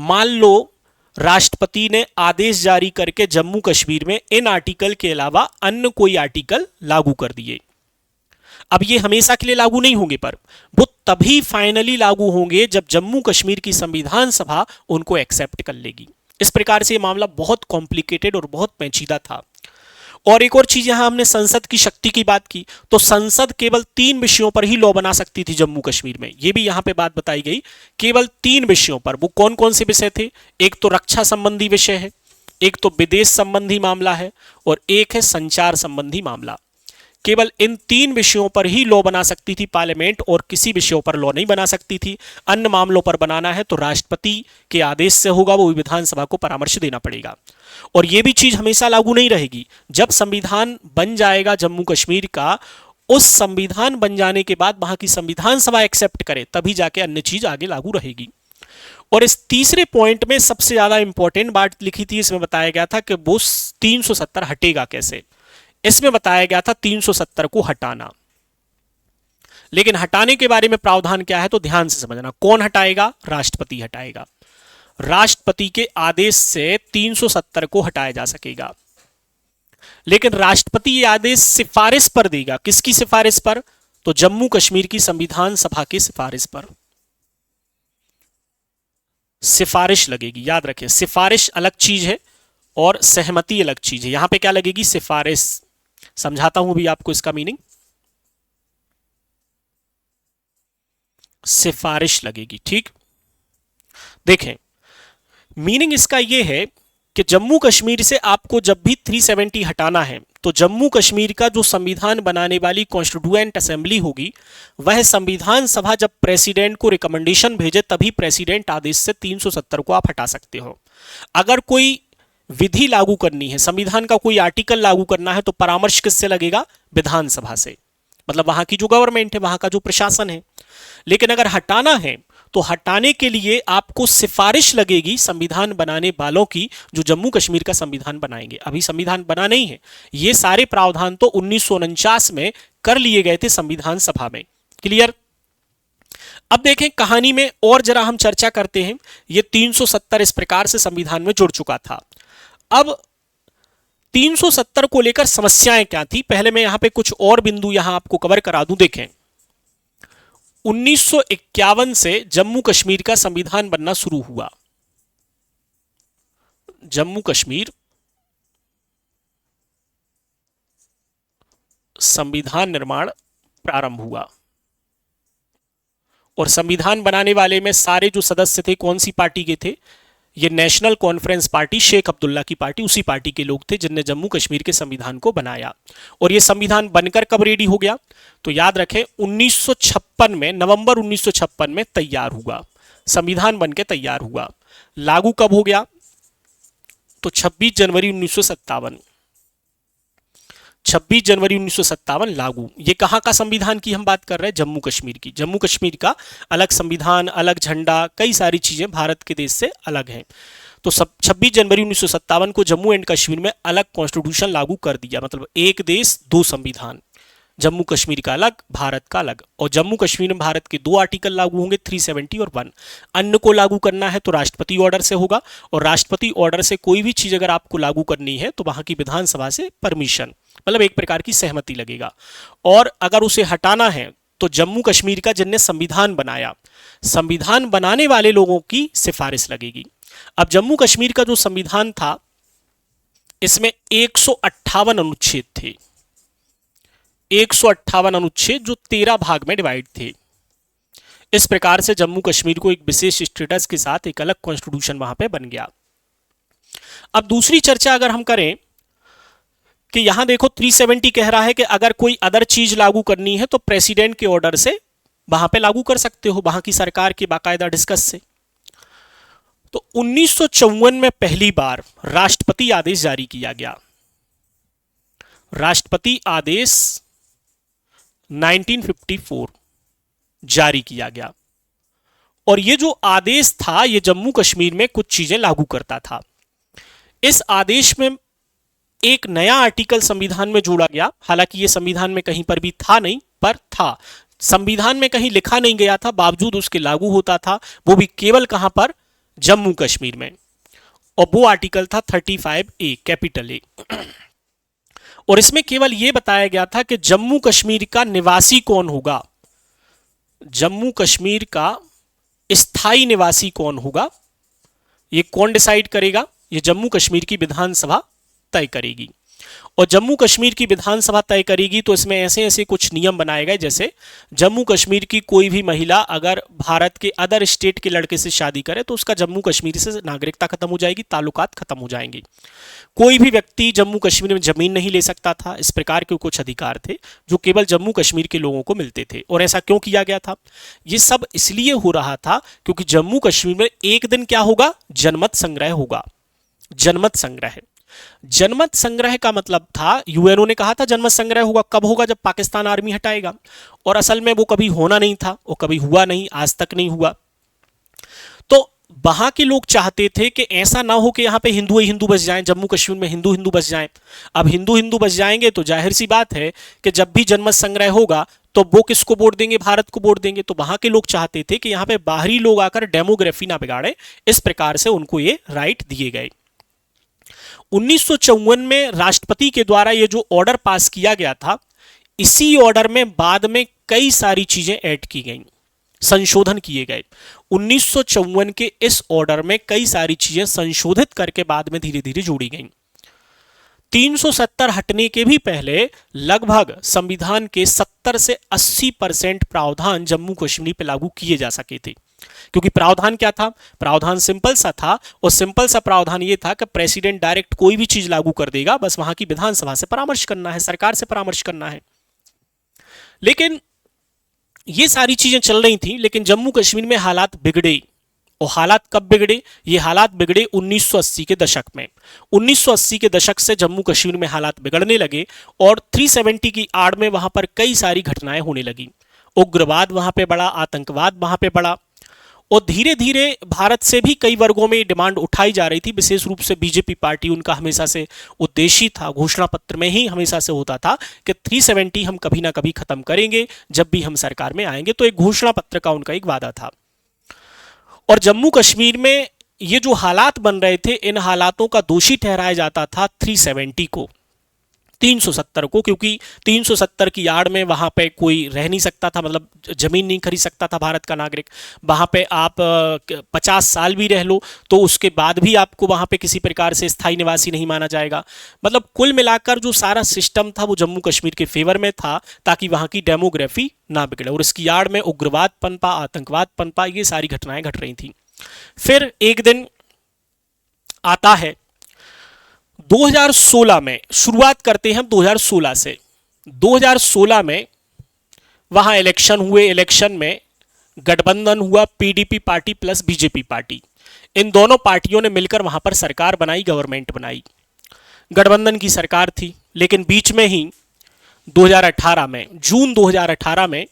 मान लो राष्ट्रपति ने आदेश जारी करके जम्मू कश्मीर में इन आर्टिकल के अलावा अन्य कोई आर्टिकल लागू कर दिए। अब ये हमेशा के लिए लागू नहीं होंगे, पर वो तभी फाइनली लागू होंगे जब जम्मू कश्मीर की संविधान सभा उनको एक्सेप्ट कर लेगी। इस प्रकार से ये मामला बहुत कॉम्प्लिकेटेड और बहुत पेचीदा था। और एक और चीज, यहां हमने संसद की शक्ति की बात की, तो संसद केवल 3 विषयों पर ही लॉ बना सकती थी जम्मू कश्मीर में। यह भी यहां पे बात बताई गई, केवल 3 विषयों पर। वो कौन कौन से विषय थे? एक तो रक्षा संबंधी विषय है, एक तो विदेश संबंधी मामला है, और एक है संचार संबंधी मामला। केवल इन 3 विषयों पर ही लॉ बना सकती थी पार्लियामेंट, और किसी विषयों पर लॉ नहीं बना सकती थी। अन्य मामलों पर बनाना है तो राष्ट्रपति के आदेश से होगा, वो विधानसभा को परामर्श देना पड़ेगा। और यह भी चीज हमेशा लागू नहीं रहेगी। जब संविधान बन जाएगा जम्मू कश्मीर का, उस संविधान बन जाने के बाद वहां की संविधान सभा एक्सेप्ट करे, तभी जाके अन्य चीज आगे लागू रहेगी। और इस तीसरे पॉइंट में सबसे ज्यादा इंपॉर्टेंट बात लिखी थी, इसमें बताया गया था कि वो 370 हटेगा कैसे। इसमें बताया गया था 370 को हटाना। लेकिन हटाने के बारे में प्रावधान क्या है तो ध्यान से समझना। कौन हटाएगा? राष्ट्रपति हटाएगा। राष्ट्रपति के आदेश से 370 को हटाया जा सकेगा। लेकिन राष्ट्रपति ये आदेश सिफारिश पर देगा। किसकी सिफारिश पर? तो जम्मू कश्मीर की संविधान सभा की सिफारिश पर सिफारिश लगेगी। याद रखें, सिफारिश अलग चीज है और सहमति अलग चीज है। यहां पे क्या लगेगी? सिफारिश। समझाता हूं भी आपको इसका मीनिंग। सिफारिश लगेगी। ठीक, देखें, मीनिंग इसका यह है कि जम्मू कश्मीर से आपको जब भी 370 हटाना है तो जम्मू कश्मीर का जो संविधान बनाने वाली कॉन्स्टिट्यूएंट असेंबली होगी, वह संविधान सभा जब प्रेसिडेंट को रिकमेंडेशन भेजे तभी प्रेसिडेंट आदेश से 370 को आप हटा सकते हो। अगर कोई विधि लागू करनी है, संविधान का कोई आर्टिकल लागू करना है, तो परामर्श किससे लगेगा? विधानसभा से, मतलब वहां की जो गवर्नमेंट है, वहां का जो प्रशासन है। लेकिन अगर हटाना है तो हटाने के लिए आपको सिफारिश लगेगी संविधान बनाने वालों की, जो जम्मू कश्मीर का संविधान बनाएंगे। अभी संविधान बना नहीं है, ये सारे प्रावधान तो 1949 में कर लिए गए थे संविधान सभा में। क्लियर? अब देखें कहानी में और जरा हम चर्चा करते हैं। ये 370 इस प्रकार से संविधान में जुड़ चुका था। अब 370 को लेकर समस्याएं क्या थी, पहले मैं यहां पे कुछ और बिंदु यहां आपको कवर करा दूं। देखें, 1951 से जम्मू कश्मीर का संविधान बनना शुरू हुआ। जम्मू कश्मीर संविधान निर्माण प्रारंभ हुआ, और संविधान बनाने वाले में सारे जो सदस्य थे कौन सी पार्टी के थे? ये नेशनल कॉन्फ्रेंस पार्टी, शेख अब्दुल्ला की पार्टी, उसी पार्टी के लोग थे जिनने जम्मू कश्मीर के संविधान को बनाया। और ये संविधान बनकर कब रेडी हो गया? तो याद रखें 1956 में, नवंबर 1956 में तैयार हुआ। संविधान बनकर तैयार हुआ। लागू कब हो गया? तो 26 जनवरी 1957। 26 जनवरी 1957 लागू। ये कहां का संविधान की हम बात कर रहे हैं? जम्मू कश्मीर की। जम्मू कश्मीर का अलग संविधान, अलग झंडा, कई सारी चीजें भारत के देश से अलग हैं। तो 26 जनवरी 1957 को जम्मू एंड कश्मीर में अलग कॉन्स्टिट्यूशन लागू कर दिया, मतलब एक देश दो संविधान। जम्मू कश्मीर का अलग, भारत का अलग। और जम्मू कश्मीर में भारत के 2 आर्टिकल लागू होंगे, 370 और 1। अन्य को लागू करना है तो राष्ट्रपति ऑर्डर से होगा, और राष्ट्रपति ऑर्डर से कोई भी चीज अगर आपको लागू करनी है तो वहां की विधानसभा से परमिशन, मतलब एक प्रकार की सहमति लगेगा। और अगर उसे हटाना है तो जम्मू कश्मीर का जिनने संविधान बनाया, संविधान बनाने वाले लोगों की सिफारिश लगेगी। अब जम्मू कश्मीर का जो संविधान था, इसमें 158 अनुच्छेद थे, 158 अनुच्छेद जो 13 भाग में डिवाइड थे। इस प्रकार से जम्मू कश्मीर को एक विशेष स्टेटस के साथ एक अलग कॉन्स्टिट्यूशन वहां पे बन गया। अब दूसरी चर्चा अगर हम करें कि यहां देखो 370 कह रहा है कि अगर कोई अदर चीज लागू करनी है तो प्रेसिडेंट के ऑर्डर से वहां पे लागू कर सकते हो, वहां की सरकार के बाकायदा डिस्कस से। तो 1954 में पहली बार राष्ट्रपति आदेश जारी किया गया। राष्ट्रपति आदेश 1954 जारी किया गया, और यह जो आदेश था यह जम्मू कश्मीर में कुछ चीजें लागू करता था। इस आदेश में एक नया आर्टिकल संविधान में जोड़ा गया, हालांकि यह संविधान में कहीं पर भी था नहीं, पर था, संविधान में कहीं लिखा नहीं गया था, बावजूद उसके लागू होता था, वो भी केवल कहां पर, जम्मू कश्मीर में। और वो आर्टिकल था 35A, कैपिटल ए। और इसमें केवल यह बताया गया था कि जम्मू कश्मीर का निवासी कौन होगा, जम्मू कश्मीर का स्थायी निवासी कौन होगा, यह कौन डिसाइड करेगा, यह जम्मू कश्मीर की विधानसभा तय करेगी। और जम्मू कश्मीर की विधानसभा तय करेगी तो इसमें ऐसे ऐसे कुछ नियम बनाए गए, जैसे जम्मू कश्मीर की कोई भी महिला अगर भारत के अदर स्टेट के लड़के से शादी करे तो उसका जम्मू कश्मीर से नागरिकता खत्म हो जाएगी, ताल्लुकात खत्म हो जाएंगे। कोई भी व्यक्ति जम्मू कश्मीर में जमीन नहीं ले सकता था। इस प्रकार के कुछ अधिकार थे जो केवल जम्मू कश्मीर के लोगों को मिलते थे। और ऐसा क्यों किया गया था, ये सब इसलिए हो रहा था क्योंकि जम्मू कश्मीर में एक दिन क्या होगा, जनमत संग्रह होगा। जनमत संग्रह, जनमत संग्रह का मतलब था, यूएनओ ने कहा था जनमत संग्रह होगा, कब होगा, जब पाकिस्तान आर्मी हटाएगा। और असल में वो कभी होना नहीं था, वो कभी हुआ नहीं, आज तक नहीं हुआ। तो वहां के लोग चाहते थे कि ऐसा ना हो कि यहां पे हिंदू ही हिंदू बस जाएं, जम्मू कश्मीर में हिंदू हिंदू बस जाएं। अब हिंदू हिंदू बस जाएंगे तो जाहिर सी बात है कि जब भी जनमत संग्रह होगा तो वो किसको वोट देंगे, भारत को वोट देंगे। तो वहां के लोग चाहते थे कि यहां पे बाहरी लोग आकर डेमोग्राफी ना बिगाड़े, इस प्रकार से उनको ये राइट दिए गए। 1954 में राष्ट्रपति के द्वारा ये जो ऑर्डर पास किया गया था, इसी ऑर्डर में बाद में कई सारी चीजें ऐड की गई, संशोधन किए गए। 1954 के इस ऑर्डर में कई सारी चीजें संशोधित करके बाद में धीरे धीरे जोड़ी गई। 370 हटने के भी पहले लगभग संविधान के 70 से 80% प्रावधान जम्मू कश्मीर पर लागू किए जा सके थे। क्योंकि प्रावधान क्या था, प्रावधान सिंपल सा था, और सिंपल सा प्रावधान यह था कि प्रेसिडेंट डायरेक्ट कोई भी चीज लागू कर देगा, बस वहां की विधानसभा से परामर्श करना है, सरकार से परामर्श करना है। लेकिन ये सारी चीजें चल रही थी, लेकिन जम्मू कश्मीर में हालात बिगड़े। और हालात कब बिगड़े, ये हालात बिगड़े 1980 के दशक में। 1980 के दशक से जम्मू कश्मीर में हालात बिगड़ने लगे, और 370 की आड़ में वहां पर कई सारी घटनाएं होने लगी। उग्रवाद वहां पे बढ़ा, आतंकवाद वहां पे बढ़ा, और धीरे धीरे भारत से भी कई वर्गों में डिमांड उठाई जा रही थी। विशेष रूप से बीजेपी पार्टी, उनका हमेशा से उद्देश्य था, घोषणा पत्र में ही हमेशा से होता था कि 370 हम कभी ना कभी खत्म करेंगे जब भी हम सरकार में आएंगे। तो एक घोषणा पत्र का उनका एक वादा था। और जम्मू कश्मीर में ये जो हालात बन रहे थे, इन हालातों का दोषी ठहराया जाता था 370 को, 370 को, क्योंकि 370 की आड़ में वहां पे कोई रह नहीं सकता था, मतलब जमीन नहीं खरीद सकता था भारत का नागरिक। वहां पे आप 50 साल भी रह लो तो उसके बाद भी आपको वहां पे किसी प्रकार से स्थायी निवासी नहीं माना जाएगा। मतलब कुल मिलाकर जो सारा सिस्टम था वो जम्मू कश्मीर के फेवर में था, ताकि वहां की डेमोग्राफी ना बिगड़े। और इसकी आड़ में उग्रवाद पनपा, आतंकवाद पनपा, ये सारी घटनाएं घट रही थी। फिर एक दिन आता है 2016 में, शुरुआत करते हैं हम 2016 से। 2016 में वहां इलेक्शन हुए, इलेक्शन में गठबंधन हुआ, PDP party plus BJP party, इन दोनों पार्टियों ने मिलकर वहां पर सरकार बनाई, गवर्नमेंट बनाई। गठबंधन की सरकार थी, लेकिन बीच में ही 2018 में, जून 2018 में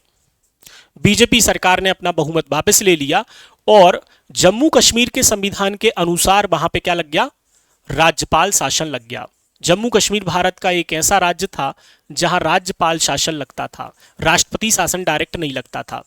बीजेपी सरकार ने अपना बहुमत वापस ले लिया, और जम्मू कश्मीर के संविधान के अनुसार वहां पे क्या लग गया, राज्यपाल शासन लग गया। जम्मू कश्मीर भारत का एक ऐसा राज्य था जहां राज्यपाल शासन लगता था, राष्ट्रपति शासन डायरेक्ट नहीं लगता था।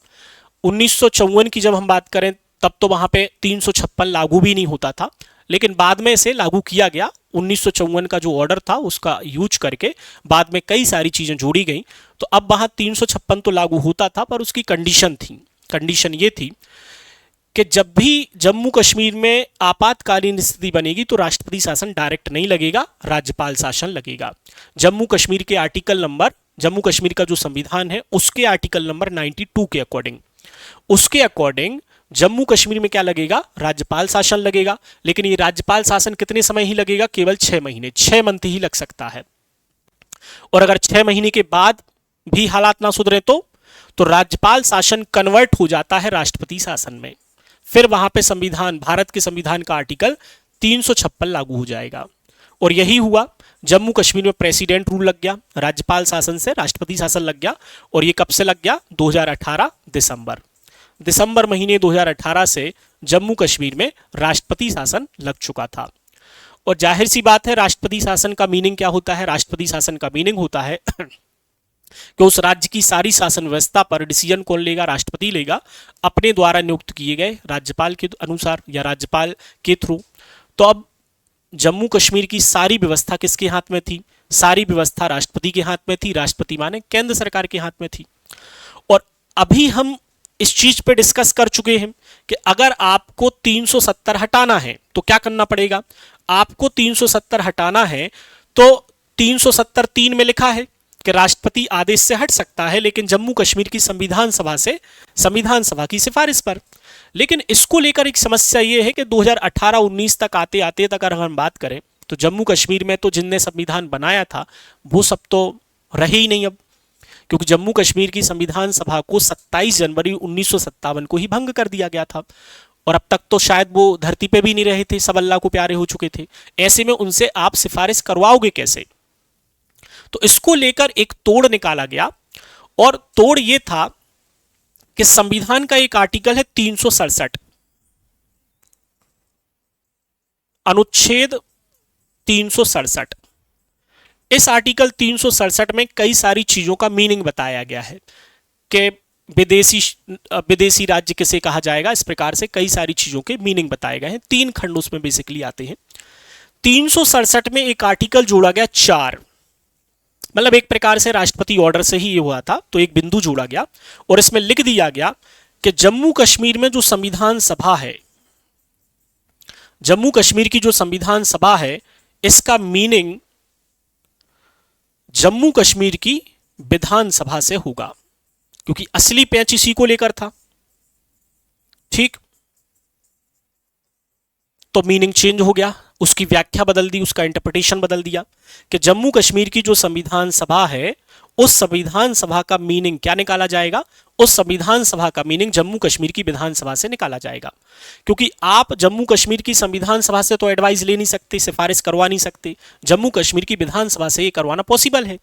1954 की जब हम बात करें तब तो वहां पे 356 लागू भी नहीं होता था, लेकिन बाद में इसे लागू किया गया। 1954 का जो ऑर्डर था उसका यूज करके बाद में कई सारी चीजें जोड़ी गई। तो अब वहां 356 तो लागू होता था, पर उसकी कंडीशन थी। कंडीशन ये थी कि जब भी जम्मू कश्मीर में आपातकालीन स्थिति बनेगी तो राष्ट्रपति शासन डायरेक्ट नहीं लगेगा, राज्यपाल शासन लगेगा। जम्मू कश्मीर के आर्टिकल नंबर, जम्मू कश्मीर का जो संविधान है उसके आर्टिकल नंबर 92 के अकॉर्डिंग, उसके अकॉर्डिंग जम्मू कश्मीर में क्या लगेगा, राज्यपाल शासन लगेगा। लेकिन ये राज्यपाल शासन कितने समय ही लगेगा, केवल 6 महीने, 6 मंथ ही लग सकता है। और अगर 6 महीने के बाद भी हालात ना सुधरे तो राज्यपाल शासन कन्वर्ट हो जाता है राष्ट्रपति शासन में। फिर वहां पे संविधान, भारत के संविधान का आर्टिकल 356 लागू हो जाएगा। और यही हुआ, जम्मू कश्मीर में प्रेसिडेंट रूल लग गया, राज्यपाल शासन से राष्ट्रपति शासन लग गया। और ये कब से लग गया, 2018 दिसंबर महीने 2018 से जम्मू कश्मीर में राष्ट्रपति शासन लग चुका था। और जाहिर सी बात है, राष्ट्रपति शासन का मीनिंग क्या होता है, राष्ट्रपति शासन का मीनिंग होता है कि उस राज्य की सारी शासन व्यवस्था पर डिसीजन कौन लेगा, राष्ट्रपति लेगा, अपने द्वारा नियुक्त किए गए राज्यपाल के अनुसार या राज्यपाल के थ्रू। तो अब जम्मू कश्मीर की सारी व्यवस्था किसके हाथ में थी, सारी व्यवस्था राष्ट्रपति के हाथ में थी। राष्ट्रपति माने केंद्र सरकार के हाथ में थी। और अभी हम इस चीज पे डिस्कस कर चुके हैं कि अगर आपको 370 हटाना है तो क्या करना पड़ेगा। आपको 370 हटाना है तो 370 3 में लिखा है कि राष्ट्रपति आदेश से हट सकता है, लेकिन जम्मू कश्मीर की संविधान सभा से, संविधान सभा की सिफारिश पर। लेकिन इसको लेकर एक समस्या यह है कि 2018-19 तक आते आते तक अगर हम बात करें तो जम्मू कश्मीर में तो जिनने संविधान बनाया था वो सब तो रहे ही नहीं अब, क्योंकि जम्मू कश्मीर की संविधान सभा को 27 जनवरी 1957 को ही भंग कर दिया गया था। और अब तक तो शायद वो धरती पे भी नहीं रहे थे, सब अल्लाह को प्यारे हो चुके थे। ऐसे में उनसे आप सिफारिश करवाओगे कैसे। तो इसको लेकर एक तोड़ निकाला गया, और तोड़ यह था कि संविधान का एक आर्टिकल है 367, अनुच्छेद 367। इस आर्टिकल 367 में कई सारी चीजों का मीनिंग बताया गया है कि विदेशी राज्य किसे कहा जाएगा, इस प्रकार से कई सारी चीजों के मीनिंग बताए गए हैं। 3 खंड उसमें बेसिकली आते हैं। 367 में एक आर्टिकल जोड़ा गया 4, मतलब एक प्रकार से राष्ट्रपति ऑर्डर से ही ये हुआ था, तो एक बिंदु जोड़ा गया और इसमें लिख दिया गया कि जम्मू कश्मीर में जो संविधान सभा है, जम्मू कश्मीर की जो संविधान सभा है, इसका मीनिंग जम्मू कश्मीर की विधानसभा से होगा, क्योंकि असली पैंच इसी को लेकर था। ठीक, तो मीनिंग चेंज हो गया, उसकी व्याख्या बदल दी, उसका इंटरप्रिटेशन बदल दिया कि जम्मू कश्मीर की जो संविधान सभा है उस संविधान सभा का मीनिंग क्या निकाला जाएगा, उस संविधान सभा का मीनिंग जम्मू कश्मीर की विधानसभा से निकाला जाएगा। क्योंकि आप जम्मू कश्मीर की संविधान सभा से तो एडवाइस ले नहीं सकते, सिफारिश करवा नहीं सकते, जम्मू कश्मीर की विधानसभा से ये करवाना पॉसिबल है।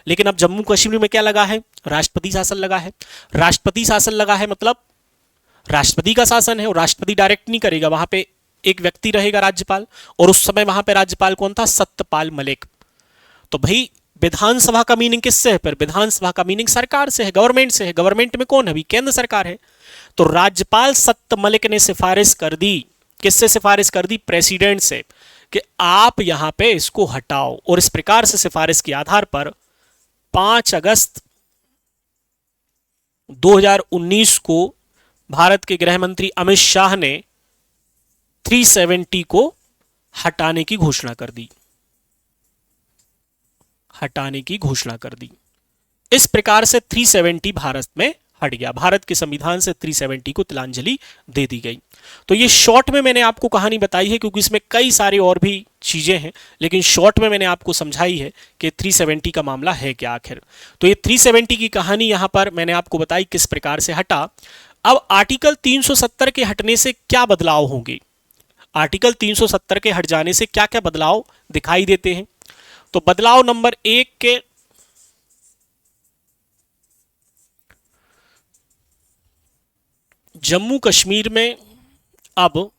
लेकिन अब जम्मू कश्मीर में क्या लगा है, राष्ट्रपति शासन लगा है। राष्ट्रपति शासन लगा है मतलब राष्ट्रपति का शासन है, और राष्ट्रपति डायरेक्ट नहीं करेगा, वहां पे एक व्यक्ति रहेगा राज्यपाल, और उस समय वहां पे राज्यपाल कौन था, सत्यपाल मलिक। तो भाई विधानसभा का मीनिंग किससे है, फिर विधानसभा का मीनिंग सरकार से है, गवर्नमेंट से है। गवर्नमेंट में कौन है, अभी केंद्र सरकार है। तो राज्यपाल सत्य मलिक ने सिफारिश कर दी, किससे सिफारिश कर दी, प्रेसिडेंट से, कि आप यहां पे इसको हटाओ। और इस प्रकार से सिफारिश के आधार पर 5 अगस्त 2019 को भारत के गृह मंत्री अमित शाह ने 370 को हटाने की घोषणा कर दी, हटाने की घोषणा कर दी। इस प्रकार से 370 भारत में हट गया, भारत के संविधान से 370 को तिलांजलि दे दी गई। तो ये शॉर्ट में मैंने आपको कहानी बताई है, क्योंकि इसमें कई सारे और भी चीजें हैं, लेकिन शॉर्ट में मैंने आपको समझाई है कि 370 का मामला है क्या आखिर। तो ये 370 की कहानी यहां पर मैंने आपको बताई किस प्रकार से हटा। अब आर्टिकल 370 के हटने से क्या बदलाव होंगे, आर्टिकल 370 के हट जाने से क्या क्या बदलाव दिखाई देते हैं। तो बदलाव नंबर 1 के जम्मू कश्मीर में अब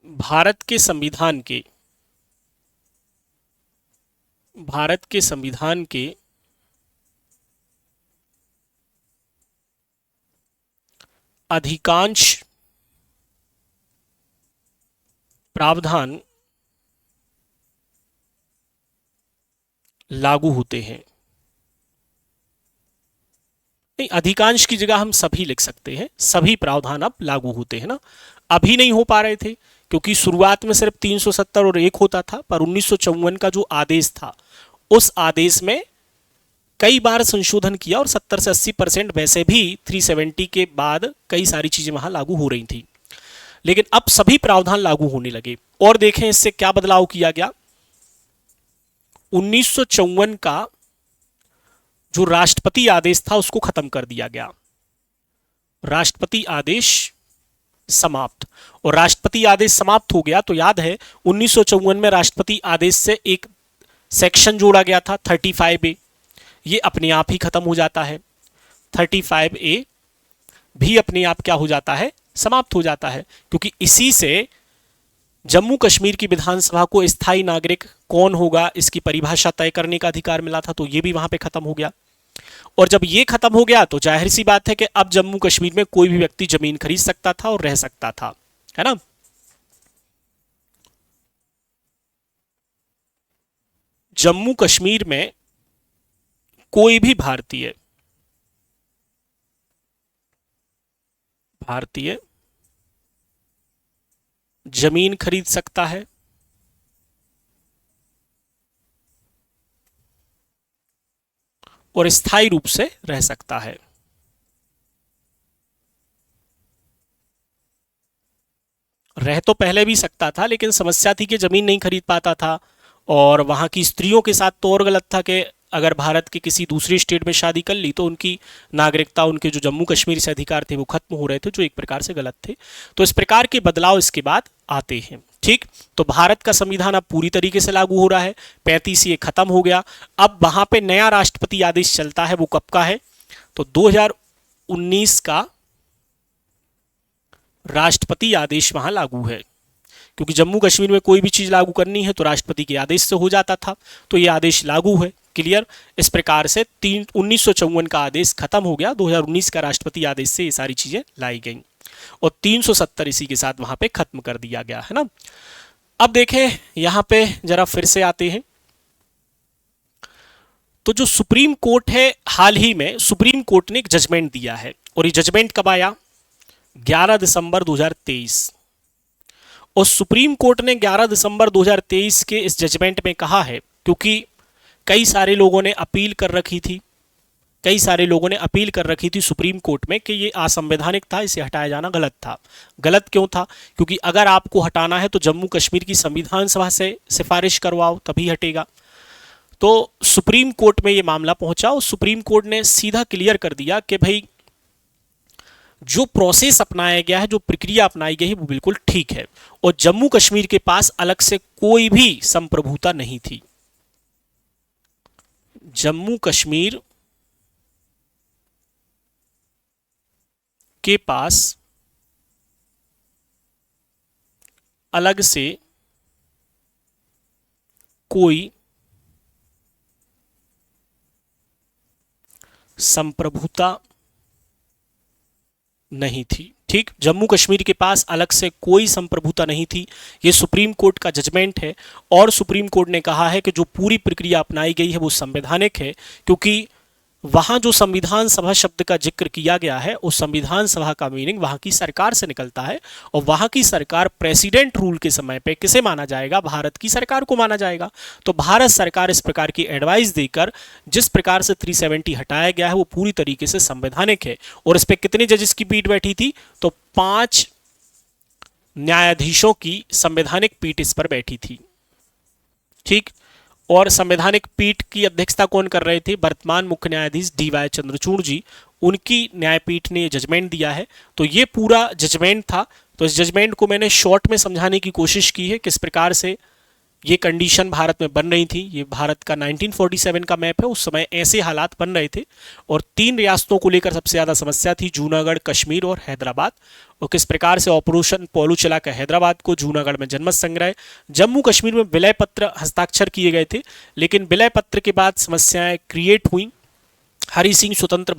भारत के संविधान के भारत के संविधान के अधिकांश प्रावधान लागू होते हैं। नहीं, अधिकांश की जगह हम सभी लिख सकते हैं, सभी प्रावधान अब लागू होते हैं ना। अभी नहीं हो पा रहे थे क्योंकि शुरुआत में सिर्फ 370 और 1 होता था, पर 1954 का जो आदेश था उस आदेश में कई बार संशोधन किया और 70 से 80% वैसे भी 370 के बाद कई सारी चीजें वहां लागू हो रही थी, लेकिन अब सभी प्रावधान लागू होने लगे। और देखें इससे क्या बदलाव किया गया। 1954 का जो राष्ट्रपति आदेश था उसको खत्म कर दिया गया, राष्ट्रपति आदेश समाप्त। और राष्ट्रपति आदेश समाप्त हो गया तो याद है 1954 में राष्ट्रपति आदेश से एक सेक्शन जोड़ा गया था 35A, ये अपने आप ही खत्म हो जाता है। 35A भी अपने आप क्या हो जाता है, समाप्त हो जाता है, क्योंकि इसी से जम्मू कश्मीर की विधानसभा को स्थायी नागरिक कौन होगा इसकी परिभाषा तय करने का अधिकार मिला था, तो ये भी वहां पे खत्म हो गया। और जब ये खत्म हो गया तो जाहिर सी बात है कि अब जम्मू कश्मीर में कोई भी व्यक्ति जमीन खरीद सकता था और रह सकता था, है ना। जम्मू कश्मीर में कोई भी भारतीय जमीन खरीद सकता है और स्थायी रूप से रह सकता है। रह तो पहले भी सकता था, लेकिन समस्या थी कि जमीन नहीं खरीद पाता था, और वहां की स्त्रियों के साथ तो और गलत था कि अगर भारत के किसी दूसरी स्टेट में शादी कर ली तो उनकी नागरिकता, उनके जो जम्मू कश्मीर से अधिकार थे वो खत्म हो रहे थे, जो एक प्रकार से गलत थे। तो इस प्रकार के बदलाव इसके बाद आते हैं। ठीक, तो भारत का संविधान अब पूरी तरीके से लागू हो रहा है, 35 ये खत्म हो गया। अब वहां पे नया राष्ट्रपति आदेश चलता है, वो कब का है, तो 2019 का राष्ट्रपति आदेश वहां लागू है, क्योंकि जम्मू कश्मीर में कोई भी चीज लागू करनी है तो राष्ट्रपति के आदेश से हो जाता था, तो ये आदेश लागू है। क्लियर। इस प्रकार से 1954 का आदेश खत्म हो गया, 2019 का राष्ट्रपति आदेश से ये सारी चीजें लाई गई और 370 इसी के साथ वहां पे खत्म कर दिया गया, है ना। अब देखें यहां पे जरा फिर से आते हैं, तो जो सुप्रीम कोर्ट है, हाल ही में सुप्रीम कोर्ट ने एक जजमेंट दिया है, और ये जजमेंट कब आया, 11 दिसंबर 2023। और सुप्रीम कोर्ट ने 11 दिसंबर 2023 के इस जजमेंट में कहा है, क्योंकि कई सारे लोगों ने अपील कर रखी थी सुप्रीम कोर्ट में कि ये असंवैधानिक था, इसे हटाया जाना गलत था। गलत क्यों था, क्योंकि अगर आपको हटाना है तो जम्मू कश्मीर की संविधान सभा से सिफारिश करवाओ तभी हटेगा। तो सुप्रीम कोर्ट में ये मामला पहुंचा और सुप्रीम कोर्ट ने सीधा क्लियर कर दिया कि भाई जो प्रोसेस अपनाया गया है, जो प्रक्रिया अपनाई गई है, वो बिल्कुल ठीक है, और जम्मू कश्मीर के पास अलग से कोई भी संप्रभुता नहीं थी। जम्मू कश्मीर के पास अलग से कोई संप्रभुता नहीं थी। ठीक, जम्मू कश्मीर के पास अलग से कोई संप्रभुता नहीं थी, ये सुप्रीम कोर्ट का जजमेंट है। और सुप्रीम कोर्ट ने कहा है कि जो पूरी प्रक्रिया अपनाई गई है वो संवैधानिक है, क्योंकि वहां जो संविधान सभा शब्द का जिक्र किया गया है उस संविधान सभा का मीनिंग वहां की सरकार से निकलता है, और वहां की सरकार प्रेसिडेंट रूल के समय पे किसे माना जाएगा, भारत की सरकार को माना जाएगा। तो भारत सरकार इस प्रकार की एडवाइस देकर जिस प्रकार से 370 हटाया गया है वो पूरी तरीके से संवैधानिक है। और इस पर कितने जजेस की पीठ बैठी थी, तो 5 न्यायाधीशों की संवैधानिक पीठ इस पर बैठी थी। ठीक, और संवैधानिक पीठ की अध्यक्षता कौन कर रहे थे, वर्तमान मुख्य न्यायाधीश DY चंद्रचूड़ जी, उनकी न्यायपीठ ने जजमेंट दिया है। तो ये पूरा जजमेंट था। तो इस जजमेंट को मैंने शॉर्ट में समझाने की कोशिश की है, किस प्रकार से ये कंडीशन भारत में बन रही थी। ये भारत का 1947 का मैप है, उस समय ऐसे हालात बन रहे थे और 3 रियासतों को लेकर सबसे ज़्यादा समस्या थी, जूनागढ़, कश्मीर और हैदराबाद। और किस प्रकार से ऑपरेशन पोलो चला कर हैदराबाद को, जूनागढ़ में जनमत संग्रह, जम्मू कश्मीर में विलय पत्र हस्ताक्षर किए गए थे, लेकिन विलय पत्र के बाद समस्याएं क्रिएट हुई। हरि सिंह स्वतंत्र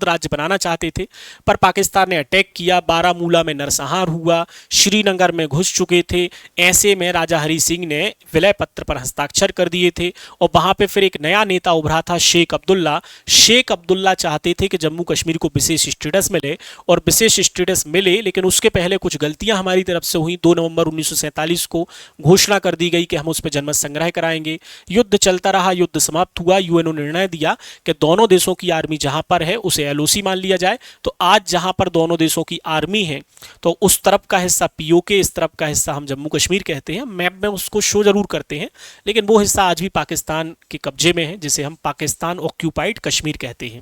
राज्य बनाना चाहते थे, पर पाकिस्तान ने अटैक किया, बारामूला में नरसंहार हुआ, श्रीनगर में घुस चुके थे। ऐसे में राजा हरि सिंह ने विलय पत्र पर हस्ताक्षर कर दिए थे और वहां पे फिर एक नया नेता उभरा था, शेख अब्दुल्ला। शेख अब्दुल्ला चाहते थे कि जम्मू कश्मीर को विशेष स्टेटस मिले और विशेष स्टेटस मिले, लेकिन उसके पहले कुछ गलतियां हमारी तरफ से हुई। 2 नवंबर 1947 को घोषणा कर दी गई कि हम उस पर जनमत संग्रह कराएंगे। युद्ध चलता रहा, युद्ध समाप्त हुआ, यूएनओ ने निर्णय दिया कि दोनों देशों की आर्मी जहां पर है उसे एलओसी मान लिया जाए। तो आज जहां पर दोनों देशों की आर्मी है, तो उस तरफ का हिस्सा पीओके, इस तरफ का हिस्सा हम जम्मू कश्मीर कहते हैं। मैप में उसको शो जरूर करते हैं, लेकिन वो हिस्सा आज भी पाकिस्तान के कब्जे में है, जिसे हम पाकिस्तान ऑक्यूपाइड कश्मीर कहते हैं।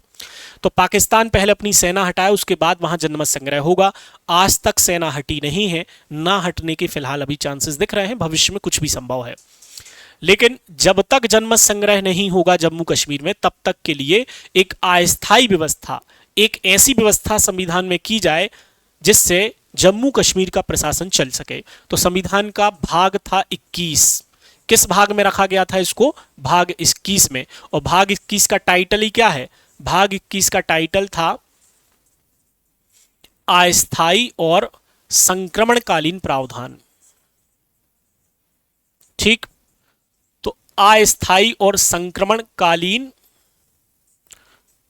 तो पाकिस्तान पहले अपनी सेना हटाए, उसके बाद वहां जनमत संग्रह होगा। आज तक सेना हटी नहीं है, ना हटने के फिलहाल अभी चांसेस दिख रहे हैं, भविष्य में कुछ भी संभव है। लेकिन जब तक जनमत संग्रह नहीं होगा जम्मू कश्मीर में, तब तक के लिए एक अस्थायी व्यवस्था, एक ऐसी व्यवस्था संविधान में की जाए जिससे जम्मू कश्मीर का प्रशासन चल सके। तो संविधान का भाग था 21, किस भाग में रखा गया था इसको? भाग 21 में। और भाग 21 का टाइटल ही क्या है? भाग 21 का टाइटल था अस्थायी और संक्रमणकालीन प्रावधान। ठीक, अस्थायी और संक्रमणकालीन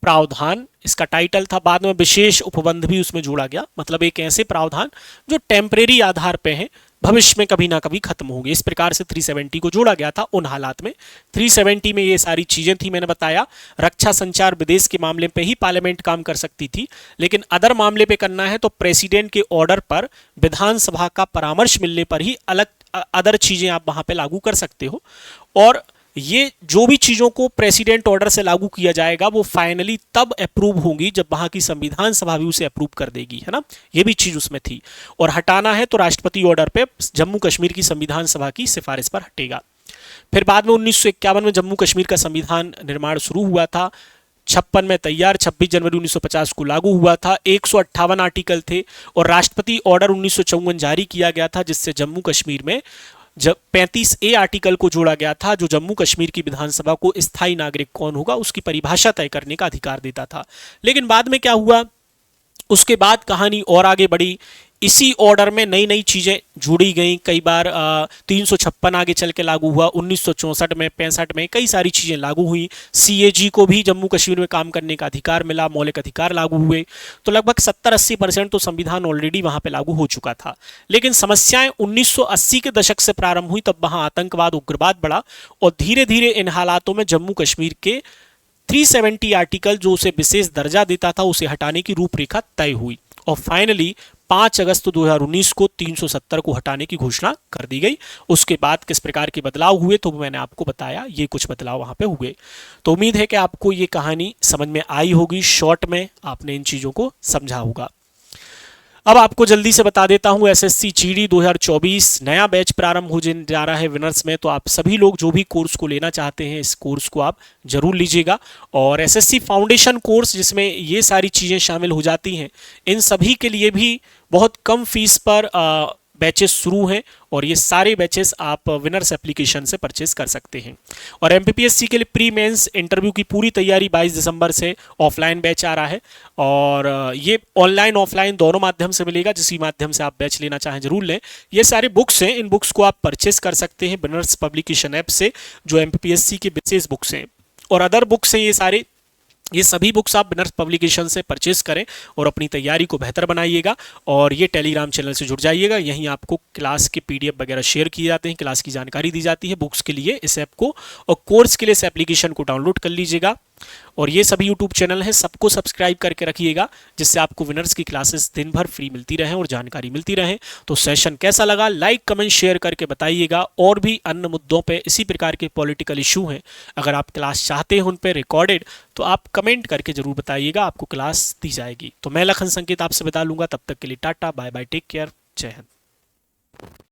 प्रावधान इसका टाइटल था। बाद में विशेष उपबंध भी उसमें जोड़ा गया, मतलब एक ऐसे प्रावधान जो टेम्परेरी आधार पे हैं, भविष्य में कभी ना कभी खत्म होंगे। इस प्रकार से 370 को जोड़ा गया था उन हालात में। 370 में ये सारी चीजें थी, मैंने बताया। रक्षा, संचार, विदेश के मामले पे ही पार्लियामेंट काम कर सकती थी, लेकिन अदर मामले पे करना है तो प्रेसिडेंट के ऑर्डर पर, विधानसभा का परामर्श मिलने पर ही अलग अदर चीजें आप वहां पे लागू कर सकते हो। और ये जो भी चीजों को प्रेसिडेंट ऑर्डर से लागू किया जाएगा वो फाइनली तब अप्रूव होंगी जब वहां की संविधान सभा भी उसे अप्रूव कर देगी, है ना। ये भी चीज उसमें थी। और हटाना है तो राष्ट्रपति ऑर्डर पे जम्मू कश्मीर की संविधान सभा की सिफारिश पर हटेगा। फिर बाद में 1951 में जम्मू कश्मीर का संविधान निर्माण शुरू हुआ था। 56 में तैयार, 26 जनवरी 1950 को लागू हुआ था। 158 आर्टिकल थे और राष्ट्रपति ऑर्डर 1954 जारी किया गया था, जिससे जम्मू कश्मीर में जब 35A आर्टिकल को जोड़ा गया था, जो जम्मू कश्मीर की विधानसभा को स्थायी नागरिक कौन होगा उसकी परिभाषा तय करने का अधिकार देता था। लेकिन बाद में क्या हुआ, उसके बाद कहानी और आगे बढ़ी। इसी ऑर्डर में नई नई चीजें जुड़ी गई। कई बार 356 आगे चल के लागू हुआ, 1964 में, 65 में कई सारी चीजें लागू हुई। CAG को भी जम्मू कश्मीर में काम करने का अधिकार मिला, मौलिक अधिकार लागू हुए। तो लगभग 70-80% तो संविधान ऑलरेडी वहां पे लागू हो चुका था। लेकिन समस्याएं 1980 के दशक से प्रारंभ हुई, तब वहां आतंकवाद, उग्रवाद बढ़ा और धीरे धीरे इन हालातों में जम्मू कश्मीर के 370 आर्टिकल जो उसे विशेष दर्जा देता था उसे हटाने की रूपरेखा तय हुई और फाइनली 5 अगस्त 2019 को 370 को हटाने की घोषणा कर दी गई। उसके बाद किस प्रकार के बदलाव हुए तो मैंने आपको बताया, ये कुछ बदलाव वहां पे हुए। तो उम्मीद है कि आपको ये कहानी समझ में आई होगी, शॉर्ट में आपने इन चीजों को समझा होगा। अब आपको जल्दी से बता देता हूं, SSC GD 2024 नया बैच प्रारंभ हो जा रहा है विनर्स में। तो आप सभी लोग जो भी कोर्स को लेना चाहते हैं, इस कोर्स को आप जरूर लीजिएगा। और SSC फाउंडेशन कोर्स जिसमें ये सारी चीज़ें शामिल हो जाती हैं, इन सभी के लिए भी बहुत कम फीस पर बैचेस शुरू हैं और ये सारे बैचेस आप विनर्स एप्लीकेशन से परचेस कर सकते हैं। और MPPSC के लिए प्री मेंस इंटरव्यू की पूरी तैयारी 22 दिसंबर से ऑफलाइन बैच आ रहा है और ये ऑनलाइन ऑफलाइन दोनों माध्यम से मिलेगा। जिस माध्यम से आप बैच लेना चाहें जरूर लें। ये सारे बुक्स हैं, इन बुक्स को आप परचेस कर सकते हैं विनर्स पब्लिकेशन ऐप से, जो MPPSC के विशेष बुक्स हैं। और अदर बुक्स हैं ये सभी बुक्स आप विनर्स पब्लिकेशन से परचेस करें और अपनी तैयारी को बेहतर बनाइएगा। और ये टेलीग्राम चैनल से जुड़ जाइएगा, यहीं आपको क्लास के PDF वगैरह शेयर किए जाते हैं, क्लास की जानकारी दी जाती है। बुक्स के लिए इस ऐप को और कोर्स के लिए इस एप्लीकेशन को डाउनलोड कर लीजिएगा। और ये सभी यूट्यूब चैनल हैं, सबको सब्सक्राइब करके रखिएगा, जिससे आपको विनर्स की क्लासेस दिन भर फ्री मिलती रहें और जानकारी मिलती रहे। तो सेशन कैसा लगा लाइक कमेंट शेयर करके बताइएगा। और भी अन्य मुद्दों पे इसी प्रकार के पॉलिटिकल इशू हैं, अगर आप क्लास चाहते हैं उन पे रिकॉर्डेड, तो आप कमेंट करके जरूर बताइएगा, आपको क्लास दी जाएगी। तो मैं लखन संकेत आपसे बता लूंगा, तब तक के लिए tata bye bye, take care, Jai Hind.